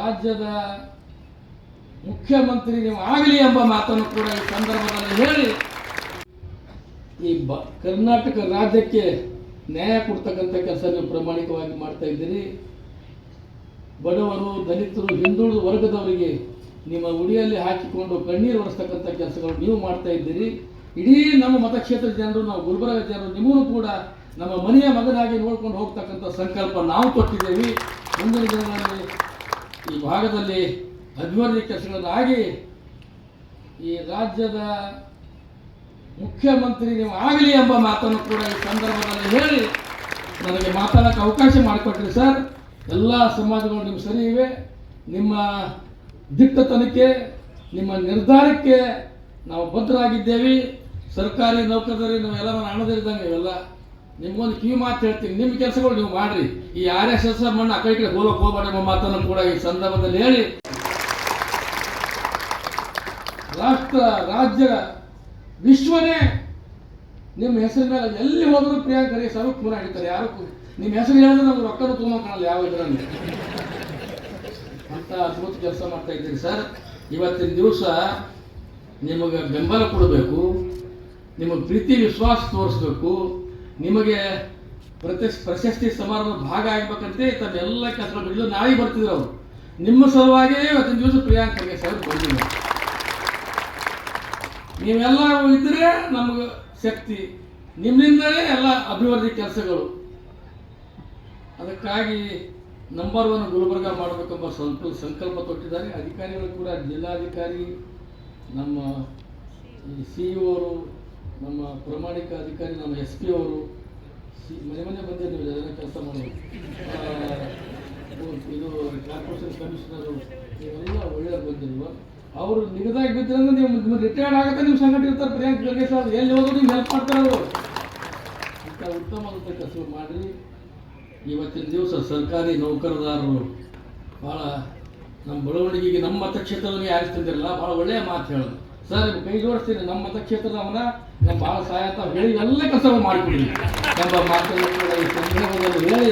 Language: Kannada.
ರಾಜ್ಯದ ಮುಖ್ಯಮಂತ್ರಿ ನೀವು ಆಗಲಿ ಎಂಬ ಮಾತನ್ನು ಕೂಡ ಈ ಸಂದರ್ಭದಲ್ಲಿ ಹೇಳಿ ಈ ಕರ್ನಾಟಕ ರಾಜ್ಯಕ್ಕೆ ನ್ಯಾಯ ಕೊಡ್ತಕ್ಕಂಥ ಕೆಲಸ ನೀವು ಪ್ರಾಮಾಣಿಕವಾಗಿ ಮಾಡ್ತಾ ಇದ್ದೀರಿ. ಬಡವರು, ದಲಿತರು, ಹಿಂದುಳಿದ ವರ್ಗದವರಿಗೆ ನಿಮ್ಮ ಉಡಿಯಲ್ಲಿ ಹಾಕಿಕೊಂಡು ಕಣ್ಣೀರು ಒರೆಸ್ತಕ್ಕಂಥ ಕೆಲಸಗಳು ನೀವು ಮಾಡ್ತಾ ಇದ್ದೀರಿ. ಇಡೀ ನಮ್ಮ ಮತಕ್ಷೇತ್ರದ ಜನರು, ನಾವು ಗುಲ್ಬರ್ಗ ಜನರು ನಿಮ್ಮನ್ನು ಕೂಡ ನಮ್ಮ ಮನೆಯ ಮಗನಾಗಿ ನೋಡ್ಕೊಂಡು ಹೋಗ್ತಕ್ಕಂಥ ಸಂಕಲ್ಪ ನಾವು ಕೊಟ್ಟಿದ್ದೇವೆ. ಮುಂದಿನ ದಿನಗಳಲ್ಲಿ ಈ ಭಾಗದಲ್ಲಿ ಅಭಿವೃದ್ಧಿ ಕೆಲಸಗಳನ್ನಾಗಿ ಈ ರಾಜ್ಯದ ಮುಖ್ಯಮಂತ್ರಿ ನೀವು ಆಗಲಿ ಎಂಬ ಮಾತನ್ನು ಕೂಡ ಈ ಸಂದರ್ಭದಲ್ಲಿ ಹೇಳಿ ನನಗೆ ಮಾತಾಡೋಕ್ಕೆ ಅವಕಾಶ ಮಾಡಿಕೊಟ್ರಿ ಸರ್. ಎಲ್ಲ ಸಮಾಜಗಳು ನಿಮ್ಮ ಸರಿ ಇವೆ. ನಿಮ್ಮ ದಿಟ್ಟತನಕ್ಕೆ, ನಿಮ್ಮ ನಿರ್ಧಾರಕ್ಕೆ ನಾವು ಬದ್ಧರಾಗಿದ್ದೇವೆ. ಸರ್ಕಾರಿ ನೌಕರರಿಗೆ ನಾವೆಲ್ಲ ಹಣದಿರಿದಂಗೆ ಇವೆಲ್ಲ ನಿಮ್ಗೊಂದು ಕಿವಿ ಮಾತು ಹೇಳ್ತೀನಿ, ನಿಮ್ಮ ಕೆಲಸಗಳು ನೀವು ಮಾಡ್ರಿ. ಈ RSS ಮಣ್ಣು ಆ ಕಡೆ ಹೋಗಕ್ಕೆ ಹೋಗಬೇಡ ಎಂಬ ಮಾತನ್ನು ಕೂಡ ಈ ಸಂದರ್ಭದಲ್ಲಿ ಹೇಳಿ ರಾಷ್ಟ್ರ, ರಾಜ್ಯ, ವಿಶ್ವನೇ ನಿಮ್ಮ ಹೆಸರಿನ ಮೇಲೆ ಎಲ್ಲಿ ಹೋದರೂ ಪ್ರಿಯಾಂಕರಿಗೆ ಸರ್ವ ಪೂರ ಹಿಡಿತಾರೆ. ಯಾರು ನಿಮ್ಮ ಹೆಸರು ಹೇಳಿದ್ರೆ ನಮ್ಗೆ ರೊಕ್ಕನೂ ತುಂಬ ಕಾಣಲ್ಲ ಯಾವ ಇದರಲ್ಲಿ ಅಂತ ಅದ್ಭುತ ಕೆಲಸ ಮಾಡ್ತಾ ಇದ್ದೀರಿ ಸರ್. ಇವತ್ತಿನ ದಿವಸ ನಿಮಗೆ ಬೆಂಬಲ ಕೊಡಬೇಕು, ನಿಮಗೆ ಪ್ರೀತಿ ವಿಶ್ವಾಸ ತೋರಿಸ್ಬೇಕು, ನಿಮಗೆ ಪ್ರಶಸ್ತಿ ಸಮಾರಂಭದ ಭಾಗ ಆಗ್ಬೇಕಂತೆ ತಮ್ಮೆಲ್ಲ ಕೆಲಸಗಳು ಬಿಡಲು ನಾಳೆ ಬರ್ತಿದ್ರು ಅವರು. ನಿಮ್ಮ ಸಲುವಾಗಿಯೇ ಇವತ್ತಿನ ದಿವಸ ಪ್ರಿಯಾಂಕರಿಗೆ ಸರ್ ಬಂದಿಲ್ಲ. ನೀವೆಲ್ಲ ಇದ್ದರೆ ನಮಗೆ ಶಕ್ತಿ, ನಿಮ್ಮಿಂದಲೇ ಎಲ್ಲ ಅಭಿವೃದ್ಧಿ ಕೆಲಸಗಳು. ಅದಕ್ಕಾಗಿ ನಂಬರ್ 1 ಗುಲ್ಬರ್ಗ ಮಾಡಬೇಕೆಂಬ ಸಂಕಲ್ಪ ತೊಟ್ಟಿದ್ದಾರೆ. ಅಧಿಕಾರಿಗಳು ಕೂಡ ಜಿಲ್ಲಾಧಿಕಾರಿ, ನಮ್ಮ CEO ಅವರು, ನಮ್ಮ ಪ್ರಾಮಾಣಿಕ ಅಧಿಕಾರಿ, ನಮ್ಮ SP ಅವರು ಮನೆ ಮನೆ ಬಂದಿದ್ದು ನೀವು ಜನ ಕೆಲಸ ಮಾಡೋದು, ಇದು ಕಾರ್ಪೊರೇಷನ್ ಕಮಿಷನರು, ಇವೆಲ್ಲ ಒಳ್ಳೆಯವ್ರು ಬಂದಿಲ್ವ. ಅವರು ನಿಗದಾಗಿ ಬಿದ್ದರೆ ನೀವು ರಿಟೈರ್ಡ್ ಆಗುತ್ತೆ, ನಿಮ್ಮ ಸಂಘಟನೆ ಇರ್ತಾರೆ. ಪ್ರಿಯಾಂಕ್ ಖರ್ಗೆ ಸರ್ ಎಲ್ಲಿ ಹೋದ್ರು ನಿಮ್ಗೆ ಹೆಲ್ಪ್ ಮಾಡ್ತಾರೆ ಅವರು. ಇಂಥ ಉತ್ತಮವಾದಂಥ ಕೆಲಸ ಮಾಡಿರಿ. ಇವತ್ತಿನ ದಿವಸ ಸರ್ಕಾರಿ ನೌಕರದಾರರು ಭಾಳ ನಮ್ಮ ಬೆಳವಣಿಗೆಗೆ ನಮ್ಮ ಮತಕ್ಷೇತ್ರದಲ್ಲಿ ಯಾರು ತಂದಿರಲ್ಲ, ಭಾಳ ಒಳ್ಳೆಯ ಮಾತು ಹೇಳೋದು ಸರ್. ನಿಮ್ಗೆ ಕೈ ಜೋಡಿಸ್ತೀನಿ, ನಮ್ಮ ಮತಕ್ಷೇತ್ರದವನ್ನ ನಮ್ಮ ಭಾಳ ಸಹಾಯ ಅಂತ ಹೇಳಿ ಎಲ್ಲ ಕೆಲಸ ಮಾಡಿಕೊಡಿ ಎಂಬ ಮಾತನ್ನು ಕೂಡ ಈ ಸಂದರ್ಭದಲ್ಲಿ ಹೇಳಿ